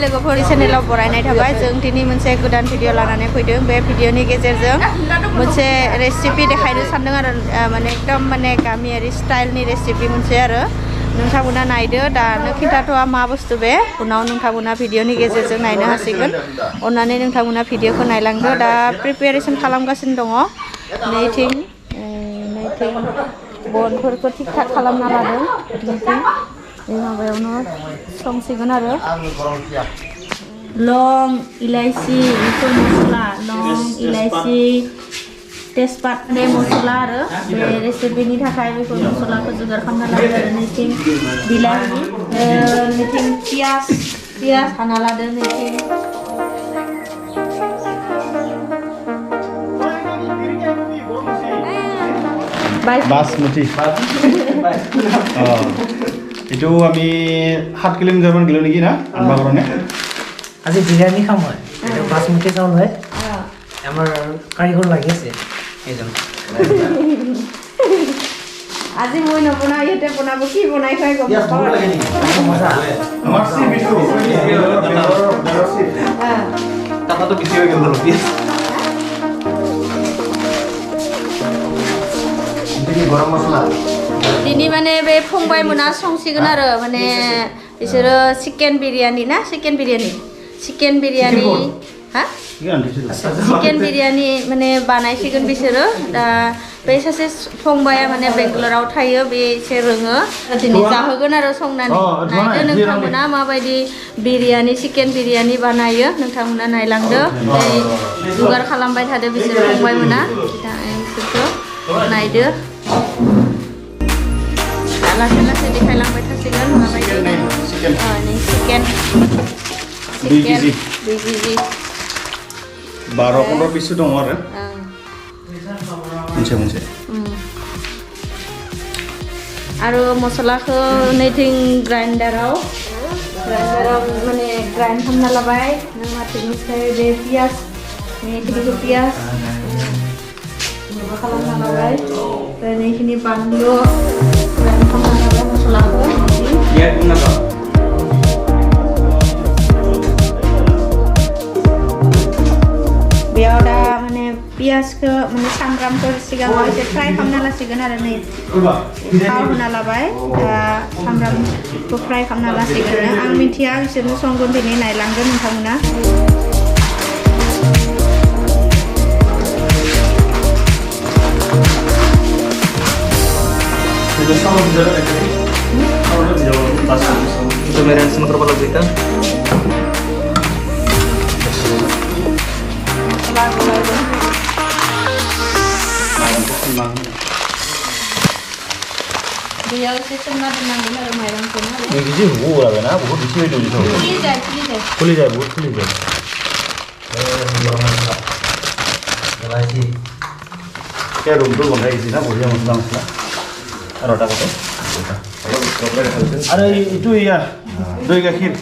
लोगोफोरनि चेनेलाव बरायनाय थाबाय जों दिनै मोनसे गोदान भिडिअ लानानै फैदों बे भिडिअनि गेजेरजों मोनसे रेसिपि देखायनो सानदों आरो माने एकदम माने गामियारि स्टाइलनि रेसिपि मोनसे आरो नोंथांमोना नायदो दानो खिन्थाथ'आ मा बुस्थु बे उनाव नोंथांमोना भिडिअनि गेजेरजों नायनो हासिगोन अन्नानै नोंथांमोना भिडिअखौ नायलांदो दा प्रिपेरेसन खालामगासिनो दङ नैथिं बनफोरखौ थिक थाक खालामना लादों नैथिं माबायावनो संसिगोन आरो लं इलाइचि बेफोर मस्ला लं इलाइचि तेजपात होनाय मस्ला आरो बे रेसिपिनि थाखाय बेफोर मस्लाखौ जुगार खालामना लादों आरो नैथिं बिलाहि नैथिं पियाज हाना लादों नैथिं basmati itu kami 7 kilometer gelo niki na anba korone আজি বিরিয়ানি খাম হয় এটা বাসমতি চাউল হয় আমার কারিগর লাগিছে এইজন আজি মই নবনা ইতে বনাবো কি বনাই খাই গম পাও আমার সি বিটু টাকা তো বেশি হয়ে গেল পিস ini गरम मसला दिनै माने बे फंबाय मोना संसिगोन आरो माने बिसोरो चिकेन बिरियानि ना चिकेन बिरियानि हा चिकेन बिरियानि माने बानायसिगोन बिसोरो दा बे सासे फंबाया माने बेंगलराव थायो बे एसे रोङो दिनै जाहोगोन आरो संनानै नायदो नोंथांमोना माबायदि बिरियानि चिकेन बिरियानि बानायो नोंथांमोना नायलांदो जुगार खालामबाय थादो बिसोरो फंबाय मोना दा बिसोरखौ नायदो लासै लासै देखायलांबाय थासिगोन माबायदि चिकेन 2 केजि 12-15 पिस दङ आरो मोनसे आरो मस्लाखौ नैथिं ग्राइन्डाराव माने ग्राइन्ड खालामना लाबाय नों माथिंनिफ्राय बे पियाज नैथिंखौ पियाज खालामना लाबाय ओमफ्राय नैखिनि बानलु ग्राइन्ड खालामना लाबाय मस्लाखौ बेयाव दा माने पियाजखौ माने सामब्रामफोर सिगाङाव एसे फ्राय खालामना लासिगोन आरो नै थाव होना लाबाय दा सामब्रामखौ फ्राय खालामना लासिगोन आं मिथिया बिसोरनो संगोन दिनै नायलांगोन नोंथांमोना itu merah semua berapa lagi kan? Dia sistem nada nanggung ada malam pun. Ini sih buah lah na, buah bisi itu juga. Kuli jai, buah kuli jai. lagi. Kayak rumput bangga isi na, buah yang sedang sedang. Ada apa tu? Ada itu ya, doi gakhir.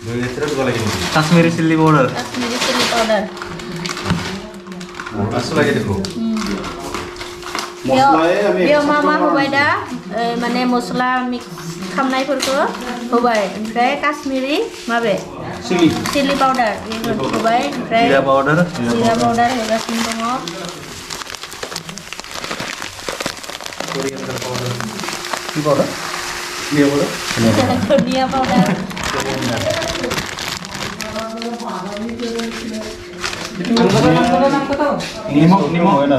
Doi gakhir Kashmiri chili powder. Kashmiri chili powder. Masuk lagi dulu. Biar mama hobai dah, mana mosla mix खामनायफोरखौ होबाय ओमफ्राय काश्मीरी माबे chilli powder होबाय ओमफ्राय जिरा powder होगासिनो दङ कोरियान्डार powder কি powder ধনিয়া পাউডার নিমখ হয় না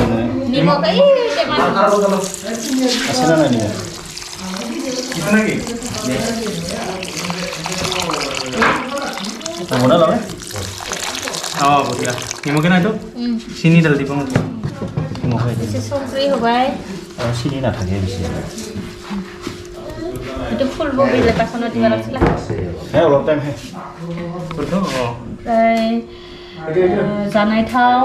নিমখ এই টেমা আছে না নিমখ itu lagi modal apa oh ya mungkin itu sini dal di bawah mau kayak ini songkri hobai oh sini nak lagi di sini itu full mobil lepas sana di dalam sila ulang time betul oh janai thau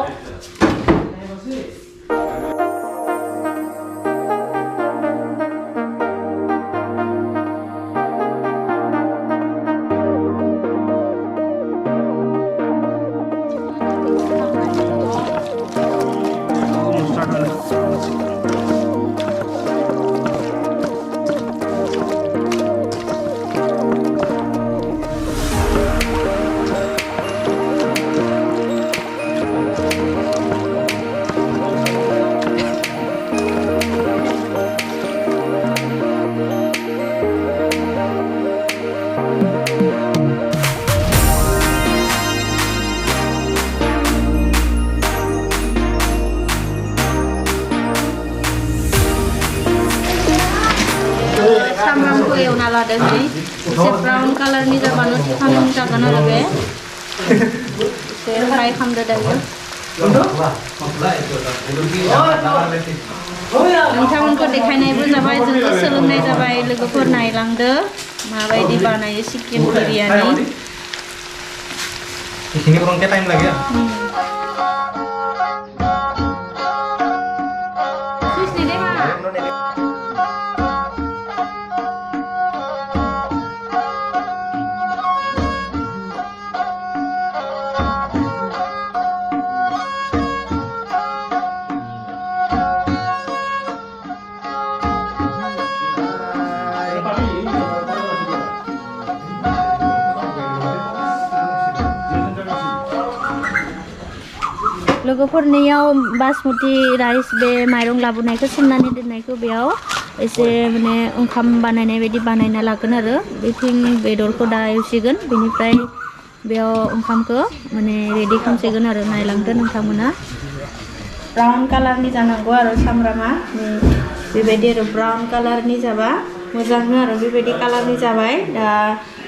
सामब्रामखौ एवना लादों एसे brown कालारनि जाबानो थिखां जागोन आरो बे एसे फ्राय खालामदो दायो नोंथांमोनखौ देखायनायबो जाबाय जोंबो सोलोंनाय जाबाय लोगोफोर नायलांदो माबायदि बानायो chicken biryani ini kurang time lagi ya लोगोफोरनियाव बासमती राइस बे माइरं लाबोनायखौ सोमनानै दोननायखौ बेयाव एसे माने ओंखाम बानायनाय बायदि बानायना लागोन आरो बेथिं बेदरखौ दा एवसिगोन बेनिफ्राय बेयाव ओंखामखौ माने रेडि खालामसिगोन आरो नायलांदो नोंथांमोना ब्राउन कालारनि जानांगौ आरो सामब्रामा बेबायदि आरो ब्राउन कालारनि जाबा मोजांनो आरो बेबायदि कालारनि जाबाय दा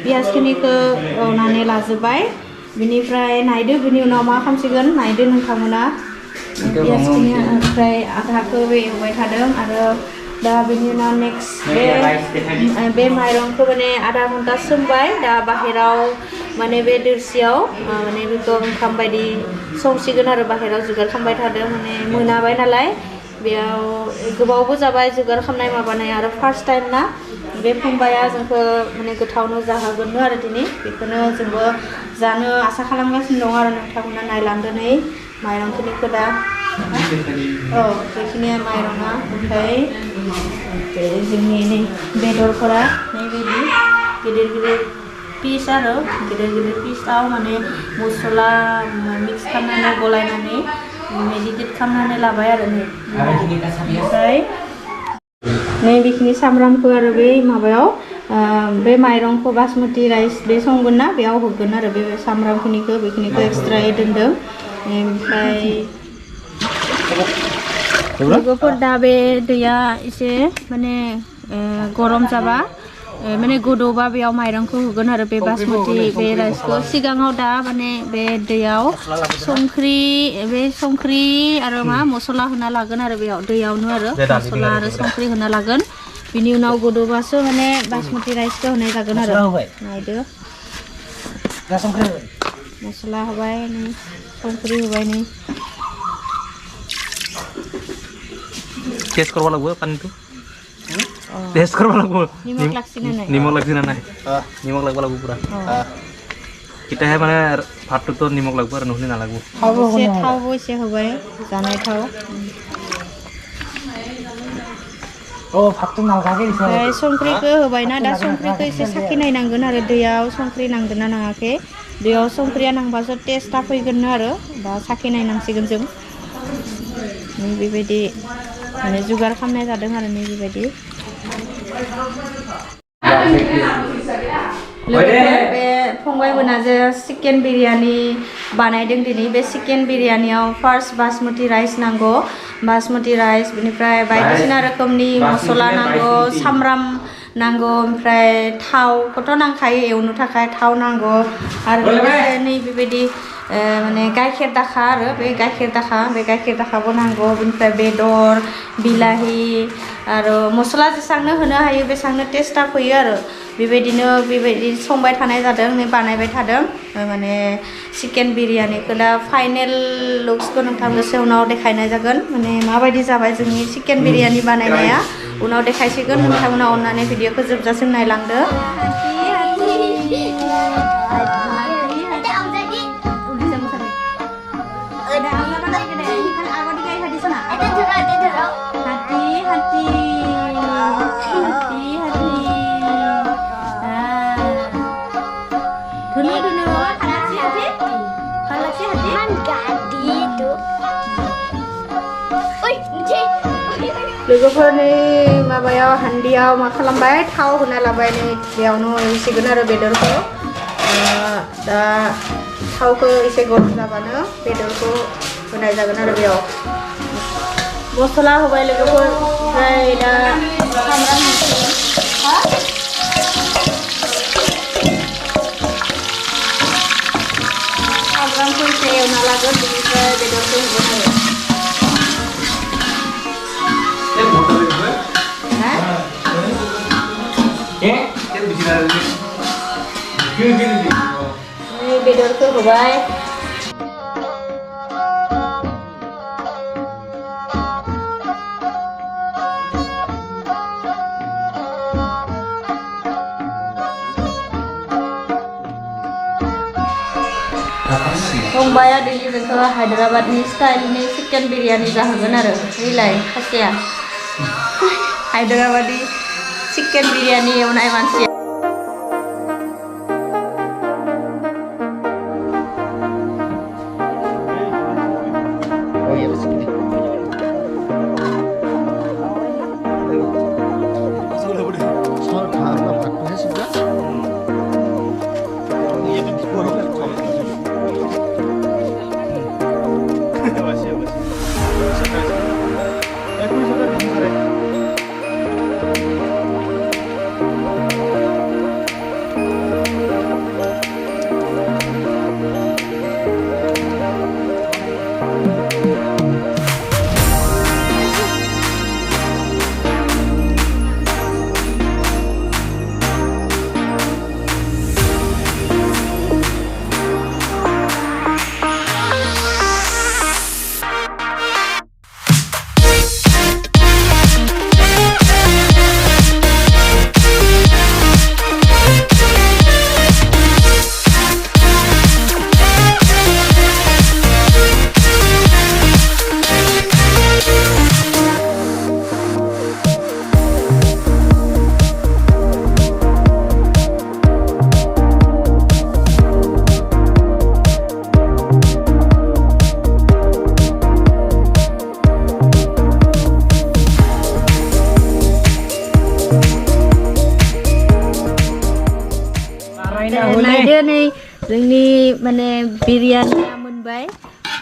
पियाजखिनिखौ एवनानै लाजोबबाय बिनिफ्राय नायदो बिनि उनाव मा खालामसिगोन नायदो नोंथांमोना पियाजखिनि ओमफ्राय आधाखौ एवबाय थादों आरो दा बिनि उनाव नेक्स्ट बे माइरंखौ माने आधा घन्टा सोमबाय दा बाहेराव माने बे दोरसियाव माने बेखौ ओंखाम बायदि संसिगोन आरो बाहेराव जुगार खालामबाय थादों माने मोनाबाय नालाय बेयाव गोबावबो जाबाय जुगार खालामनाय माबानाय आरो फार्स्ट टाइम ना बे फंबाया जोंखौ माने गोथावनो जाहोगोननो आरो दिनै बेखौनो जोंबो जानो आसा खालामगासिनो दं आरो नोंथांमोना नायलांदो नै माइरंखिनिखौ दा औ बेखिनिया माइरङा ओमफ्राय बे जोंनि नै बेदरफोरा नैबायदि गिदिर गिदिर पिस आरो गिदिर गिदिर पिसआव माने मस्ला मिक्स खालामनानै गलायनानै मेरिनेट खालामनानै लाबाय आरो नै ओमफ्राय नै बेखिनि सामब्रामखौ आरो बे माबायाव बे माइरंखौ बासमती राइस बे संगोन ना बेयाव होगोन आरो बे सामब्रामखिनिखौ बेखिनिखौ एक्सट्रायै दोनदों ओमफ्राय लोगोफोर दा बे दैया एसे माने गरम जाबा माने गोदौबा बेयाव माइरंखौ होगोन आरो बे बासमती बे राइसखौ सिगाङाव दा माने बे दैयाव संख्रि आरो मा मस्ला होना लागोन आरो बेयाव दैयावनो आरो मस्ला आरो संख्रि होना लागोन बिनि उनाव गोदौबासो माने बासमती राइसखौ होनाय जागोन आरो नायदो मस्ला होबाय नै संख्रि होबाय नै टेस्ट करवा लागबो पानिखौ टेस्ट करवा लागबो निमक लाखिना नाय निमक लागबा लागबो पुरा তেতিয়াহে মানে ভাতটোতো নিমখ লাগিব আৰু নহ'লে নালাগিব এसे थावबो एसे होबाय जानाय थाव ভাতটো নালগাকে দিছে ओमफ्राय संख्रिखौ होबायना दा संख्रिखौ एसे साखि नायनांगोन आरो दैयाव संख्रि नांदोंना नाङाखै दैयाव संख्रिया नांबासो टेस्टआ फैगोन आरो दा साखि नायनांसिगोन जों नै बेबायदि माने जुगार खालामनाय जादों आरो नै बेबायदि बे फंबाय मोना जे चिकेन बिरियानि बानायदों दिनै बे चिकेन बिरियानियाव फार्स्ट बासमती राइस नांगौ बासमती राइस बेनिफ्राय बायदिसिना रोखोमनि मसला नांगौ सामब्राम नांगौ ओमफ्राय थावखौथ' नांखायो एवनो थाखाय थाव नांगौ आरो लोगोसे नै बेबायदि माने गाइखेर दाखा आरो बे गाइखेर दाखाबो नांगौ बेनिफ्राय बेदर बिलाहि आरो मसला जेसांनो होनो हायो बेसांनो टेस्टआ फैयो आरो बेबायदि संबाय थानाय जादों नै बानायबाय थादों माने चिकेन बिरियानिखौ दा फाइनेल लुक्सखौ नोंथांनो उनाव देखायनाय जागोन माने माबायदि जाबाय जोंनि चिकेन बिरियानि बानायनाया उनाव देखायसिगोन नोंथांमोना अननानै भिडिअखौ जोबजासिम नायलांदो लोगोफोरनि माबायाव हान्दियाव मा खालामबाय थाव होना लाबाय नै बेयावनो एवसिगोन आरो बेदरखौ दा थावखौ एसे गरम जाबानो बेदरखौ होनाय जागोन आरो बेयाव मसला होबाय लोगोफोर ओमफ्राय दा सामब्रामखौ एसे एवना लागोन बेनिफ्राय बेदरखौ होगोन आरो बेदरखौ होबाय फंबाया दिनै जोंखौ हायद्राबादनि स्टाइलनि चिकेन बिरियानि जाहोगोन आरो बेलाय खासेया हायद्राबादी चिकेन बिरियानि एवनाय मानसिया नायदो नै जोंनि माने बिरियानिया मोनबाय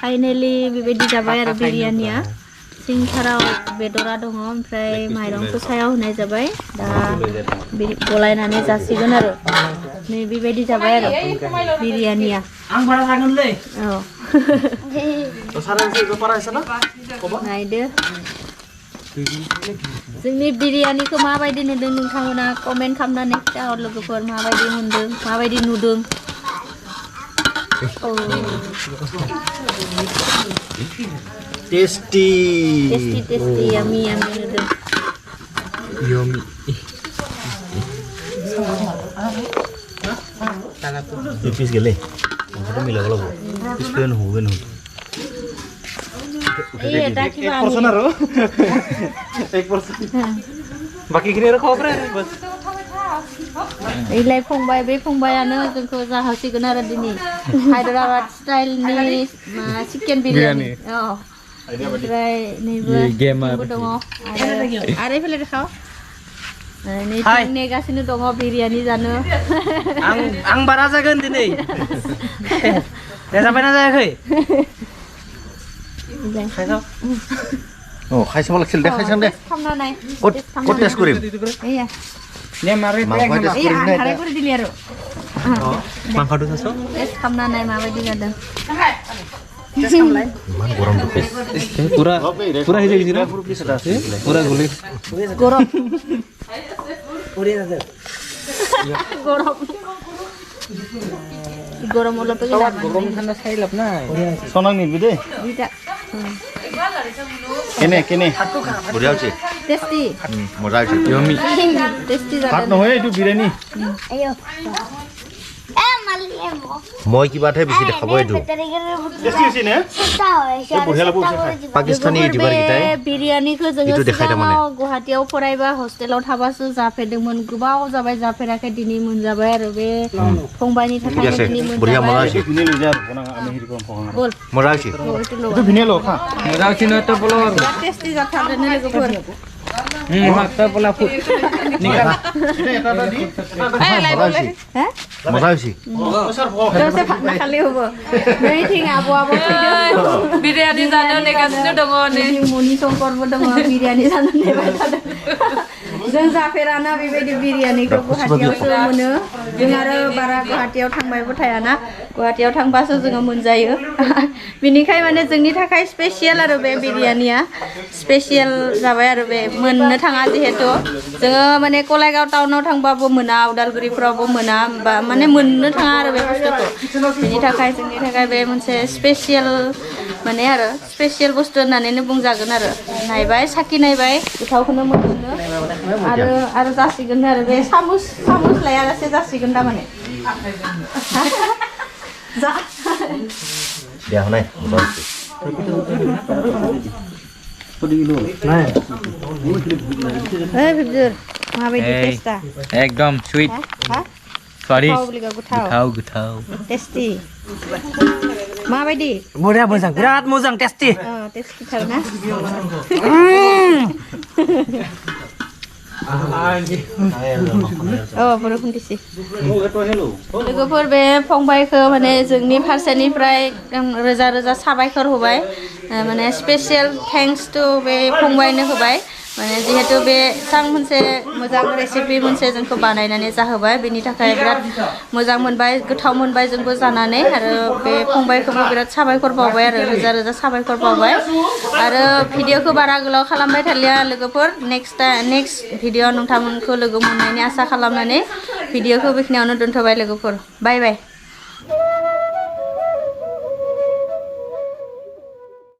फाइनाली बेबायदि जाबाय आरो बिरियानिया सिंथाराव बेदरा दङ ओमफ्राय माइरंखौ सायाव होनाय जाबाय दा गलायनानै जासिगोन आरो नै बेबायदि जाबाय आरो बिरियानिया आं बारा जागोनलै औ नायदो जोंनि बिरियानिखौ माबायदि नुदों नोंथांमोना कमेन्ट खालामनानै खिथाहर लोगोफोर माबायदि मोनदों माबायदि नुदों टेस्टी yummy नुदों yummy Ipis gile মাথাটো মিলাব লাগিব পিছফালে নহ'বই নহয় এই এটা কিবা আৰু 1% বাকীখিনি আৰু খাব পাৰে বাছ এইলাই फंबाय बे फंबायानो जोंखौ जाहोसिगोन आरो दिनै हायद्राबाद स्टाइलनि चिकेन बिरियानि ओमफ्राय नैबो दङ आरो फैलाय देखाव नै नेगासिनो दङ बिरियानि जानो आं बारा जागोन दिनै जाबायना जायाखै অ খাইছ मला खेल देखायसन दे खामना नाय कत टेस्ट करिम एया নে মাৰে माबायदि टेस्ट करिम ना हारे কৰি দিলি আৰু মাংসটো চাইছ টেষ্ট खामना नाय माबायदि जादों ইমান গৰম দুখে পুৰা পুৰা হৈ গৈছে না পুৰা গলি গৰম পুৰি আছে গৰম গৰম হলো তো গৰম ঠাণ্ডা চাই লাভ নাই সনাং নিবি দে দুইটা কেনে বঢ়িয়া হৈছে টেস্টি মজা হৈছে यम्मी টেস্টি ভাত জাদা নহয় এইটো বিৰিয়ানী আইও মই কিবাহে বেছি দেখাব এইটো টেষ্টি হৈছে নে বঢ়িয়া লাগব পাকিস্তানী ইউটিউবাৰ কিটাই बिरियानिखौ जोङो इटु देखायदों माने। सिगाङाव गुवाहाटीयाव फरायबा हस्टेलाव थाबासो जाफेरदोंमोन गोबाव जाबाय जाफेराखै दिनै मोनजाबाय आरो बे फंबायनि थाखाय আছে दिनै বঢ়িয়া মজা मोनजाबाय হৈছে ভিনে লৈ যা বনা আমি হেৰি কৰিম পঢ়াম बोल মজা হৈছে এইটো ভিনে ল খা মজা হৈছে ন তো বলো टेस्टी जाथारदों लोगोफोर তো বলা ফুট নিকাল এটা এটা দি মজা হৈছে हे মজা হৈছে दसे भात खालि होबो नै थिं आबो आबो फैदो बिरियानि जानो नेगासिनो दङ नै मनि संकरबो दङ बिरियानि जानो नेबाय थादों जों जाफेराना बेबायदि बिरियानिखौ गुवाहाटीयावसो मोनो जों आरो बारा गुवाहाटीयाव थांबायबो थायाना गुवाहाटीयाव थांबासो जोङो मोनजायो बिनिखाय माने जोंनि थाखाय स्पेशियल आरो बे बिरियानिया स्पेशियल जाबाय आरो बे मोननो थाङा जिहेतु जोङो माने कलाइगाव टाउनाव थांबाबो मोना उदालगुरिफ्रावबो मोना बा माने मोननो थाङा आरो बे बुस्थुखौ बिनि थाखाय जोंनि थाखाय बे मोनसे स्पेशियल माने आरो स्पेशियल बुस्थु होननानैनो बुंजागोन आरो नायबाय साखि नायबाय गोथावखौनो मोनदों आरो जासिगोन आरो बे सामुस लायालासे जासिगोन थारमाने जा দিয়া নাই মজা হৈছে ए बिबजुर माबायदि टेस्टा एकदम स्वीट हा स्वादिष्ट गोथाव गोथाव टेस्टी माबायदि बढिया मोजां बिराद मोजां टेस्टी टेस्टी थार ना बर'खुन दिसि लोगोफोर बे फंबायखौ माने जोंनि फारसेनिफ्राय एकदम रोजा रोजा साबायखर होबाय माने स्पेशियल थेंक्स टु बे फंबायनो होबाय माने जिहेतु बे सां मोनसे मोजां रेसिपि मोनसे जोंखौ बानायनानै जाहोबाय बेनि थाखाय बिराद मोजां मोनबाय गोथाव मोनबाय जोंबो जानानै आरो बे फंबायखौबो बिराद साबायखर बावबाय आरो रोजा रोजा साबायखर बावबाय आरो भिडिअखौ बारा गोलाव खालामबाय थालिया लोगोफोर नेक्स्ट भिडिअ नोंथांमोनखौ लोगो मोननायनि आसा खालामनानै भिडिअखौ बेखिनियावनो दोनथ'बाय लोगोफोर बाय बाय